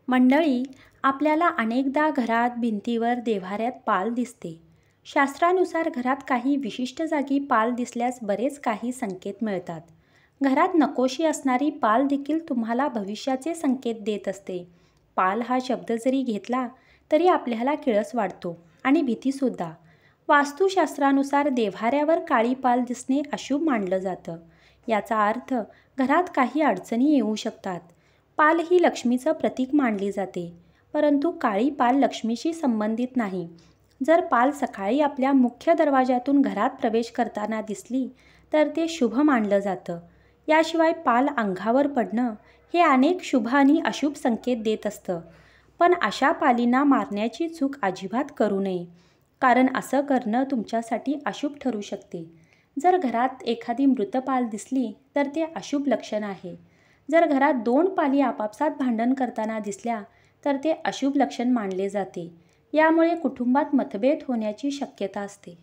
मंडळी, आपल्याला अनेकदा घरात भिंतीवर देव्हाऱ्यात पाल दिसते. शास्त्रानुसार घरात काही विशिष्ट जागी पाल दिसल्यास बरेच काही संकेत मिळतात. घरात नकोशी असणारी पाल देखील तुम्हाला भविष्याचे संकेत देत असते. पाल हा शब्द जरी घेतला तरी आपल्याला किळस वाटतो आणि भीतीसुद्धा. वास्तुशास्त्रानुसार देव्हाऱ्यावर काळी पाल दिसणे अशुभ मानलं जातं. याचा अर्थ घरात काही अडचणी येऊ शकतात. पाल ही लक्ष्मीचं प्रतीक मानली जाते, परंतु काळी पाल लक्ष्मीशी संबंधित नाही. जर पाल सकाळी आपल्या मुख्य दरवाजातून घरात प्रवेश करताना दिसली तर ते शुभ मानलं जातं. याशिवाय पाल अंगावर पडणं हे अनेक शुभ आणि अशुभ संकेत देत असतं. पण अशा पालींना मारण्याची चूक अजिबात करू नये, कारण असं करणं तुमच्यासाठी अशुभ ठरू शकते. जर घरात एखादी मृत पाल दिसली तर ते अशुभ लक्षण आहे. जर घरात 2 पाली आपापसात भांडण करताना दिसल्या तर ते अशुभ लक्षण मानले जाते. यामुळे कुटुंबात मतभेद होण्याची शक्यता असते.